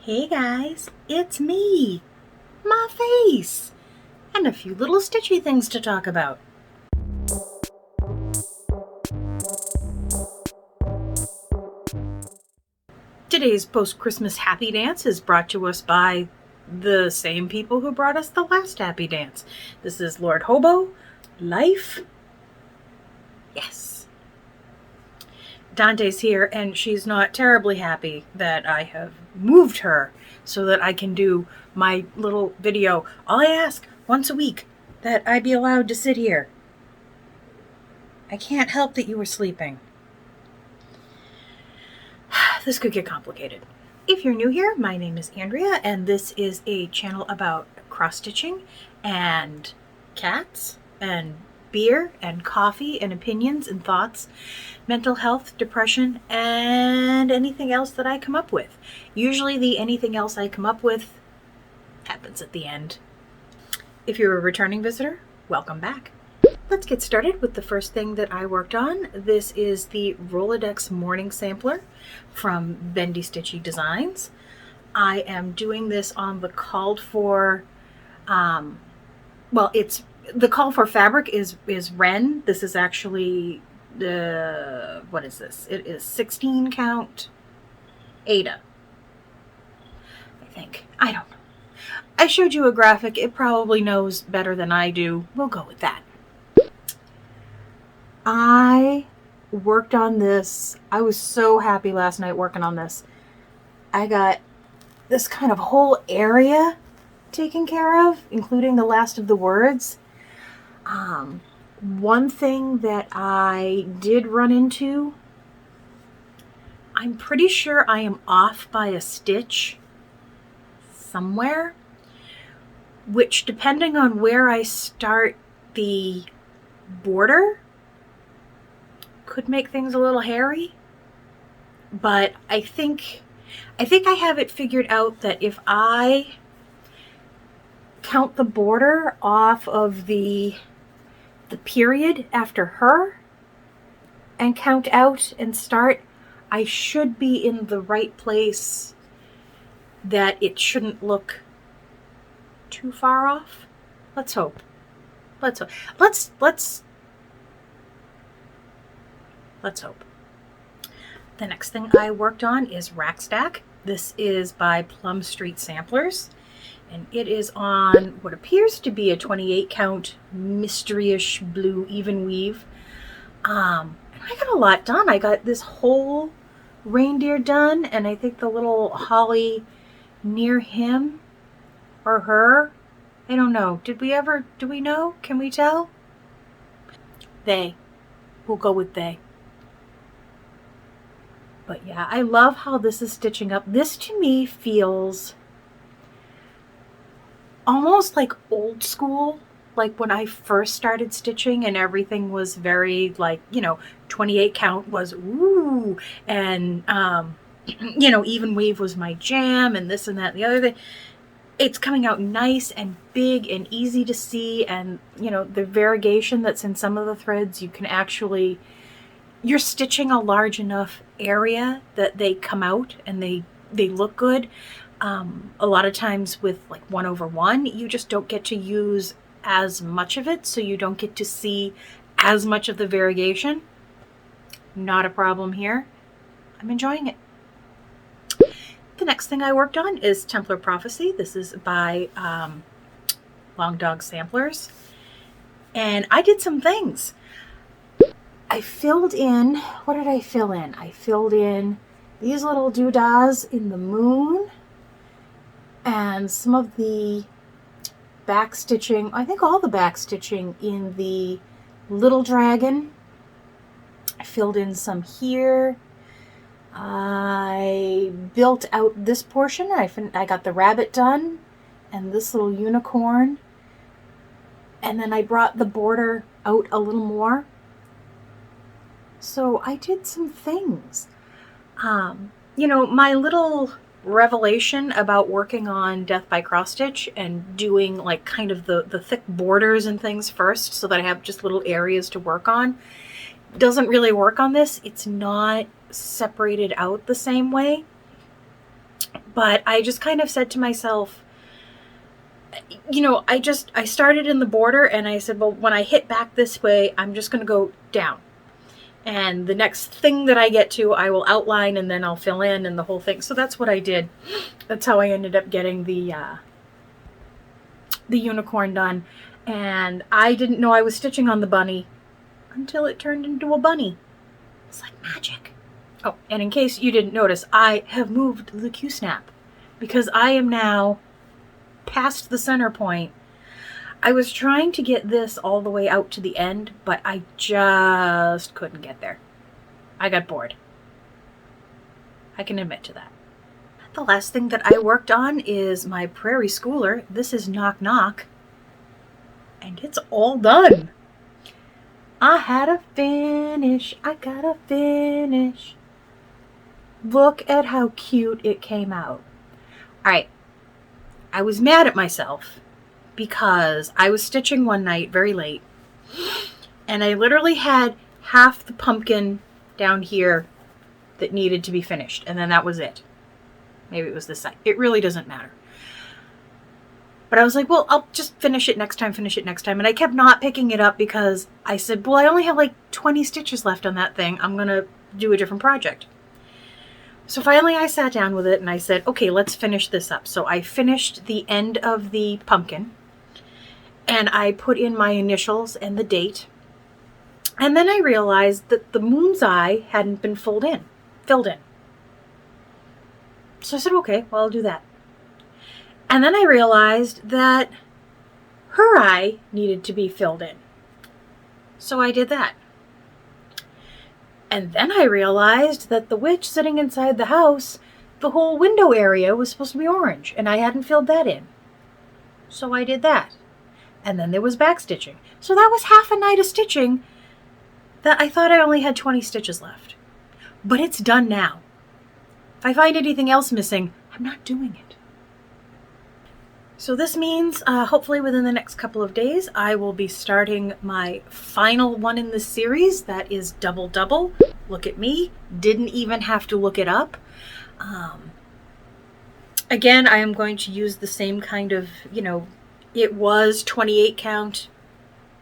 Hey guys, it's me, my face, and a few little stitchy things to talk about. Today's post-Christmas happy dance is brought to us by the same people who brought us the last happy dance. This is Lord Hobo, Life. Yes. Dante's here, and she's not terribly happy that I have moved her so that I can do my little video. All I ask once a week that I be allowed to sit here. I can't help that you were sleeping. This could get complicated. If you're new here, my name is Andrea, and this is a channel about cross-stitching and cats and beer and coffee and opinions and thoughts, mental health, depression, and anything else that I come up with. Usually the anything else I come up with happens at the end. If you're a returning visitor, welcome back. Let's get started with the first thing that I worked on. This is the Roladex Mourning sampler from Bendy Stitchy Designs. I am doing this on the called for, the call for fabric is Wren. This is actually what is this? It is 16 count Ada, I think. I don't know. I showed you a graphic. It probably knows better than I do. We'll go with that. I worked on this. I was so happy last night working on this. I got this kind of whole area taken care of, including the last of the words. One thing that I did run into, I'm pretty sure I am off by a stitch somewhere, which, depending on where I start the border, could make things a little hairy. But I think I have it figured out that if I count the border off of the period after her and count out and start, I should be in the right place, that it shouldn't look too far off. Let's hope. Let's hope. Let's hope. The next thing I worked on is Rack Stack. This is by Plum Street Samplers, and it is on what appears to be a 28 count mystery-ish blue even weave. And I got a lot done. I got this whole reindeer done, and I think the little holly near him or her. I don't know. Do we know? Can we tell? They. We'll go with they. But yeah, I love how this is stitching up. This to me feels almost like old school, like when I first started stitching and everything was very 28 count was ooh, and even weave was my jam, and this and that and the other thing. It's coming out nice and big and easy to see, and the variegation that's in some of the threads, you can actually, you're stitching a large enough area that they come out and they look good. A lot of times with like 1/1, you just don't get to use as much of it, so you don't get to see as much of the variegation. Not a problem here. I'm enjoying it. The next thing I worked on is Templar Prophecy. This is by Long Dog Samplers, and I did some things. I filled in, what did I fill in? I filled in these little doodahs in the moon, and some of the back stitching, I think all the back stitching in the little dragon. I filled in some here. I built out this portion. I got the rabbit done and this little unicorn, and then I brought the border out a little more. So I did some things. My little revelation about working on Death by Cross Stitch and doing like kind of the thick borders and things first so that I have just little areas to work on doesn't really work on this. It's not separated out the same way. But I just kind of said to myself, you know, I started in the border and I said, well, when I hit back this way, I'm just going to go down. And the next thing that I get to, I will outline and then I'll fill in and the whole thing. So that's what I did. That's how I ended up getting the unicorn done. And I didn't know I was stitching on the bunny until it turned into a bunny. It's like magic. Oh, and in case you didn't notice, I have moved the Q-snap because I am now past the center point. I was trying to get this all the way out to the end, but I just couldn't get there. I got bored. I can admit to that. The last thing that I worked on is my Prairie Schooler. This is Knock Knock. And it's all done. I had a finish. I got a finish. Look at how cute it came out. Alright. I was mad at myself because I was stitching one night very late and I literally had half the pumpkin down here that needed to be finished, and then that was it. Maybe it was this side. It really doesn't matter. But I was like, well, I'll just finish it next time, and I kept not picking it up because I said, well, I only have like 20 stitches left on that thing. I'm gonna do a different project. So finally I sat down with it and I said, okay, let's finish this up. So I finished the end of the pumpkin and I put in my initials and the date. And then I realized that the moon's eye hadn't been filled in. So I said, okay, well, I'll do that. And then I realized that her eye needed to be filled in. So I did that. And then I realized that the witch sitting inside the house, the whole window area was supposed to be orange, and I hadn't filled that in. So I did that. And then there was back stitching. So that was half a night of stitching that I thought I only had 20 stitches left. But it's done now. If I find anything else missing, I'm not doing it. So this means hopefully within the next couple of days, I will be starting my final one in this series. That is Double Double. Look at me. Didn't even have to look it up. Again, I am going to use the same kind of, you know, it was 28 count.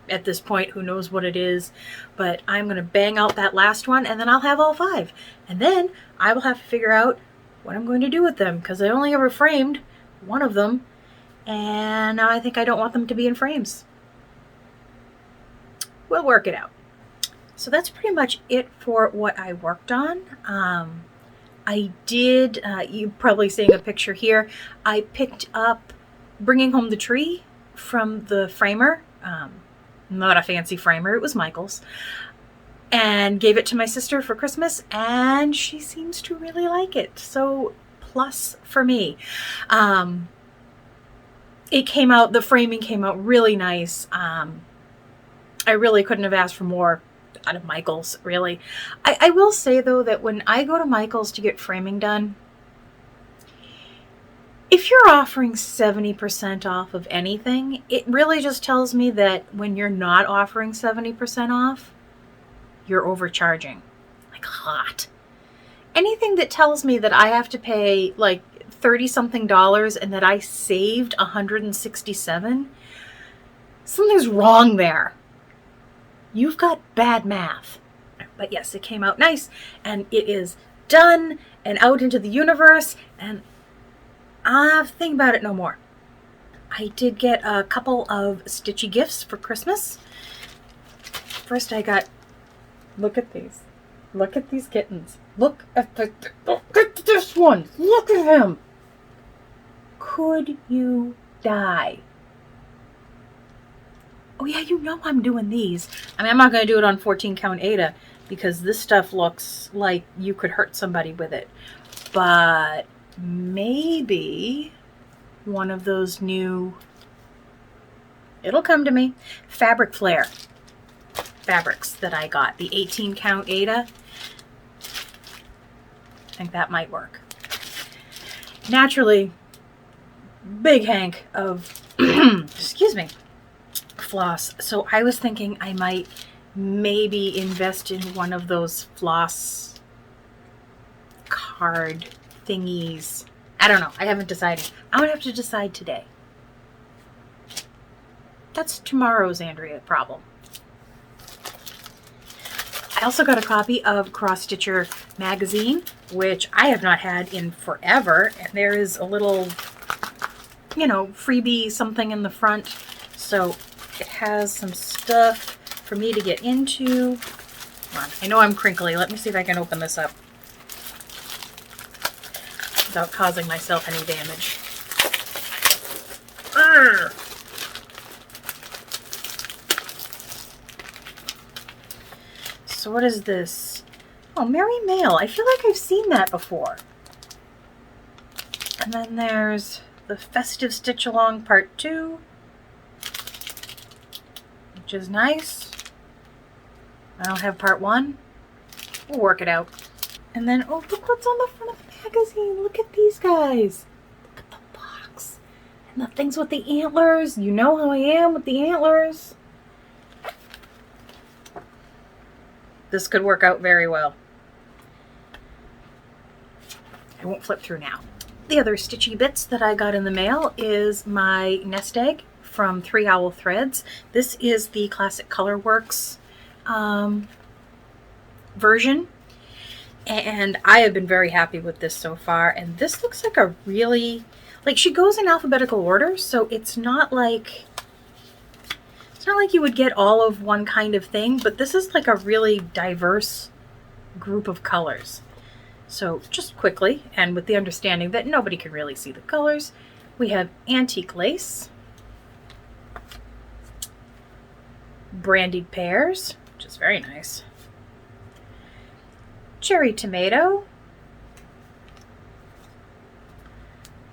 At this point, who knows what it is. But I'm going to bang out that last one and then I'll have all 5. And then I will have to figure out what I'm going to do with them because I only ever framed one of them. And now I think I don't want them to be in frames. We'll work it out. So that's pretty much it for what I worked on. I did, you're probably seeing a picture here. I picked up Bringing Home the Tree from the framer. Not a fancy framer, it was Michael's. And gave it to my sister for Christmas, and she seems to really like it. So plus for me. It came out, the framing came out really nice. I really couldn't have asked for more out of Michael's, really. I will say, though, that when I go to Michael's to get framing done, if you're offering 70% off of anything, it really just tells me that when you're not offering 70% off, you're overcharging. Like a lot. Anything that tells me that I have to pay like $30-something and that I saved $167, something's wrong there. You've got bad math. But yes, it came out nice and it is done and out into the universe, and I have to think about it no more. I did get a couple of Stitchy Gifts for Christmas. First I got, look at these. Look at these kittens. Look at this one. Look at him. Could you die? Oh yeah, you know I'm doing these. I mean, I'm not going to do it on 14 count Ada because this stuff looks like you could hurt somebody with it. But maybe one of those new, it'll come to me, Fabric Flare fabrics that I got. The 18 count Ada. I think that might work. Naturally, big hank of, excuse me, floss. So I was thinking I might maybe invest in one of those floss card thingies. I don't know. I haven't decided. I'm going to have to decide today. That's tomorrow's Andrea problem. I also got a copy of Cross Stitcher magazine, which I have not had in forever. And there is a little, freebie something in the front. So it has some stuff for me to get into. Come on. I know I'm crinkly. Let me see if I can open this up without causing myself any damage. Urgh. So what is this? Oh, Merry Mail. I feel like I've seen that before. And then there's the Festive Stitch Along Part 2, which is nice. I don't have Part 1. We'll work it out. And then, oh, look what's on the front of the magazine. Look at these guys. Look at the box. And the things with the antlers. You know how I am with the antlers. This could work out very well. I won't flip through now. The other stitchy bits that I got in the mail is my nest egg from 3 Owl Threads. This is the Classic Colorworks version. And I have been very happy with this so far. And this looks like a really, she goes in alphabetical order. So it's not like you would get all of one kind of thing, but this is like a really diverse group of colors. So just quickly, and with the understanding that nobody can really see the colors, we have Antique Lace, Brandied Pears, which is very nice, Cherry Tomato,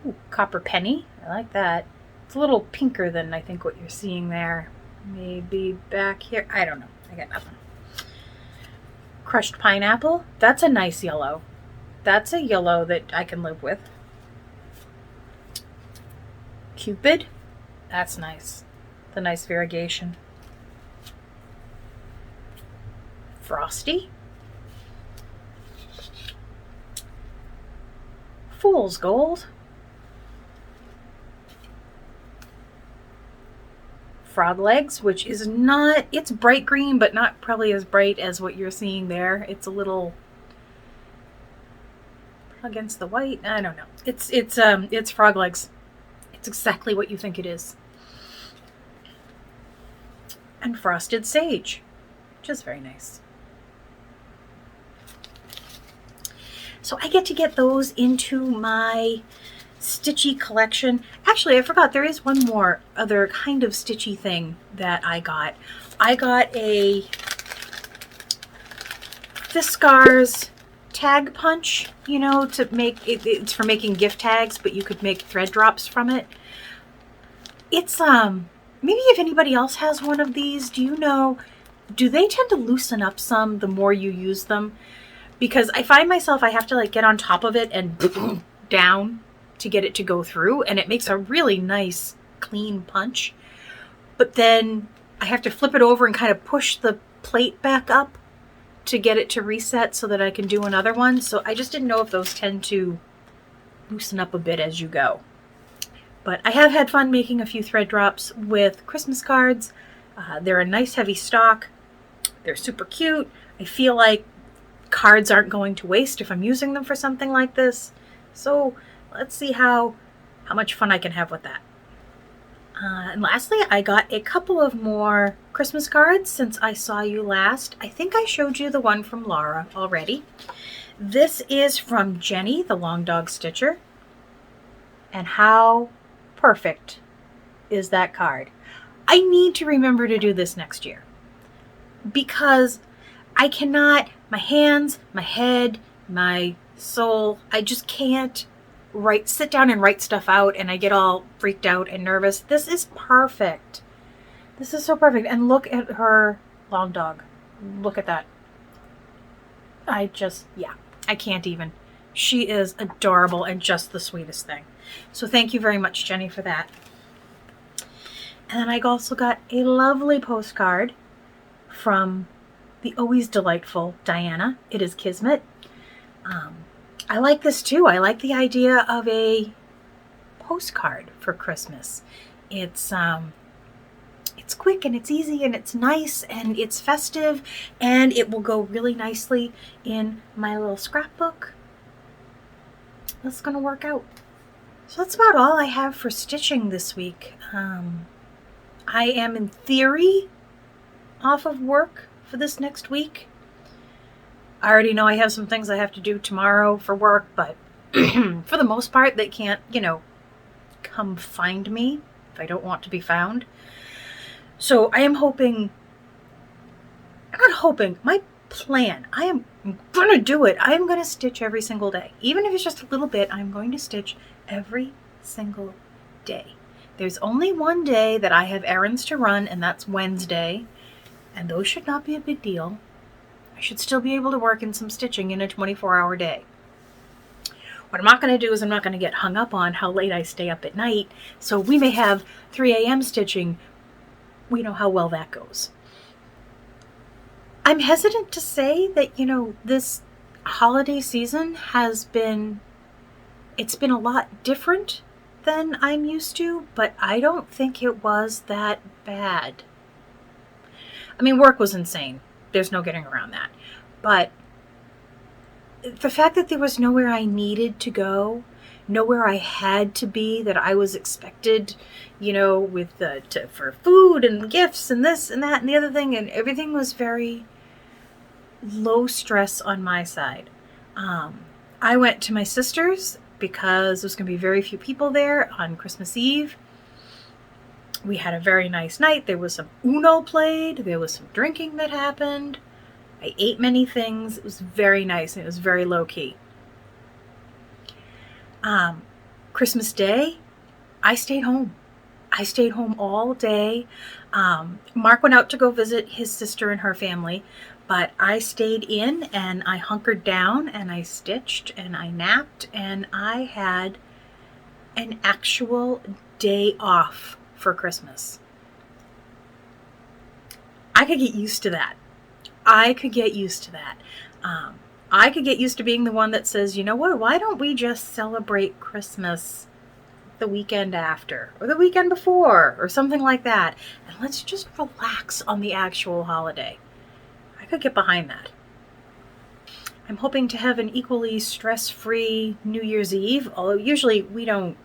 ooh, Copper Penny, I like that. It's a little pinker than I think what you're seeing there. Maybe back here. I don't know. I got nothing. Crushed Pineapple. That's a nice yellow. That's a yellow that I can live with. Cupid. That's nice. The nice variegation. Frosty. Fool's Gold. Frog Legs, which is not, it's bright green, but not probably as bright as what you're seeing there. It's a little against the white. I don't know. It's Frog Legs. It's exactly what you think it is. And Frosted Sage, which is very nice. So I get to get those into my stitchy collection. Actually, I forgot, there is one more other kind of stitchy thing that I got. I got a Fiskars Tag Punch, to make, it's for making gift tags, but you could make thread drops from it. It's, maybe if anybody else has one of these, do they tend to loosen up some the more you use them? Because I find myself, I have to get on top of it and down to get it to go through, and it makes a really nice clean punch. But then I have to flip it over and kind of push the plate back up to get it to reset so that I can do another one. So I just didn't know if those tend to loosen up a bit as you go. But I have had fun making a few thread drops with Christmas cards. They're a nice heavy stock. They're super cute. I feel like cards aren't going to waste if I'm using them for something like this. So let's see how much fun I can have with that. And lastly, I got a couple of more Christmas cards since I saw you last. I think I showed you the one from Laura already. This is from Jenny, the Long Dog Stitcher. And how perfect is that card? I need to remember to do this next year, because I cannot, my hands, my head, my soul, I just can't sit down and write stuff out, and I get all freaked out and nervous. This is perfect. This is so perfect. And look at her long dog. Look at that. I can't even. She is adorable and just the sweetest thing. So thank you very much, Jenny, for that. And then I also got a lovely postcard from the always delightful Diana. It is Kismet. I like this too. I like the idea of a postcard for Christmas. It's quick and it's easy and it's nice and it's festive, and it will go really nicely in my little scrapbook. That's going to work out. So that's about all I have for stitching this week. I am in theory off of work for this next week. I already know I have some things I have to do tomorrow for work, but for the most part, they can't, come find me if I don't want to be found. So I am hoping, I'm not hoping, my plan, I am going to do it. I am going to stitch every single day. Even if it's just a little bit, I'm going to stitch every single day. There's only one day that I have errands to run, and that's Wednesday. And those should not be a big deal. I should still be able to work in some stitching in a 24-hour day. What I'm not going to do is I'm not going to get hung up on how late I stay up at night. So we may have 3 a.m. stitching. We know how well that goes. I'm hesitant to say that, this holiday season it's been a lot different than I'm used to, but I don't think it was that bad. I mean, work was insane. There's no getting around that. But the fact that there was nowhere I needed to go, nowhere I had to be, that I was expected, for food and gifts and this and that and the other thing, and everything was very low stress on my side. I went to my sister's because there's going to be very few people there on Christmas Eve. We had a very nice night. There was some Uno played. There was some drinking that happened. I ate many things. It was very nice, and it was very low-key. Christmas Day, I stayed home. I stayed home all day. Mark went out to go visit his sister and her family, but I stayed in and I hunkered down and I stitched and I napped, and I had an actual day off for Christmas. I could get used to that. I could get used to being the one that says, you know what, why don't we just celebrate Christmas the weekend after or the weekend before or something like that, and let's just relax on the actual holiday. I could get behind that. I'm hoping to have an equally stress-free New Year's Eve, although usually we don't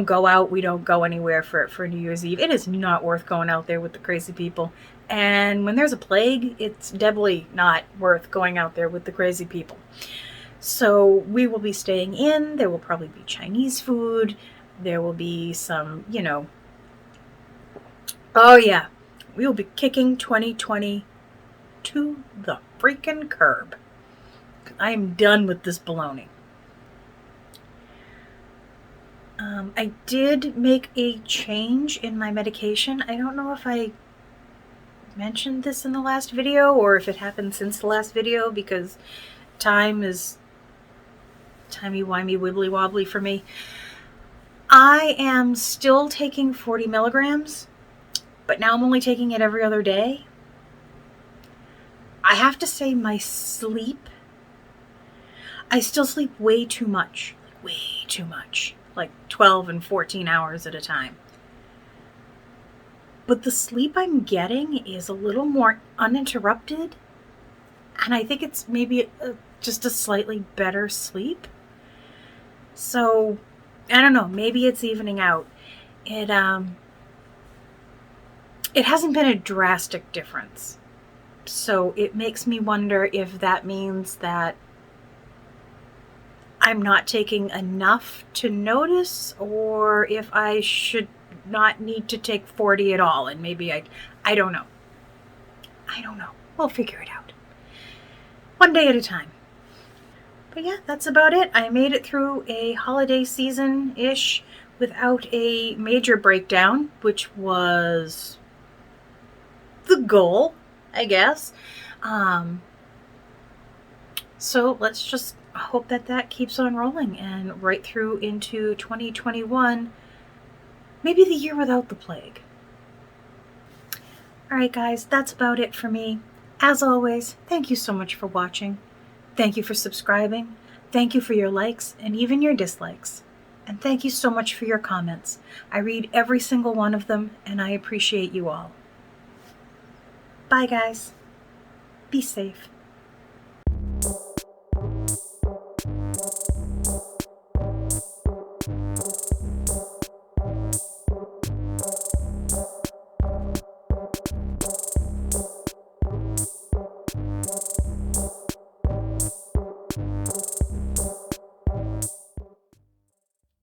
go out, we don't go anywhere for New Year's Eve. It is not worth going out there with the crazy people. And when there's a plague, it's definitely not worth going out there with the crazy people. So we will be staying in. There will probably be Chinese food. There will be some, oh yeah, we will be kicking 2020 to the freaking curb. I am done with this baloney. I did make a change in my medication. I don't know if I mentioned this in the last video or if it happened since the last video, because time is timey-wimey, wibbly-wobbly for me. I am still taking 40 milligrams, but now I'm only taking it every other day. I have to say my sleep, I still sleep way too much, like 12 and 14 hours at a time. But the sleep I'm getting is a little more uninterrupted, and I think it's maybe just a slightly better sleep. So, I don't know, maybe it's evening out. It hasn't been a drastic difference. So it makes me wonder if that means that I'm not taking enough to notice, or if I should not need to take 40 at all, and maybe I don't know. We'll figure it out. One day at a time. But yeah, that's about it. I made it through a holiday season-ish without a major breakdown, which was the goal, I guess. So let's just hope that keeps on rolling and right through into 2021, maybe the year without the plague. Alright guys, that's about it for me. As always, thank you so much for watching. Thank you for subscribing. Thank you for your likes and even your dislikes. And thank you so much for your comments. I read every single one of them, and I appreciate you all. Bye, guys. Be safe.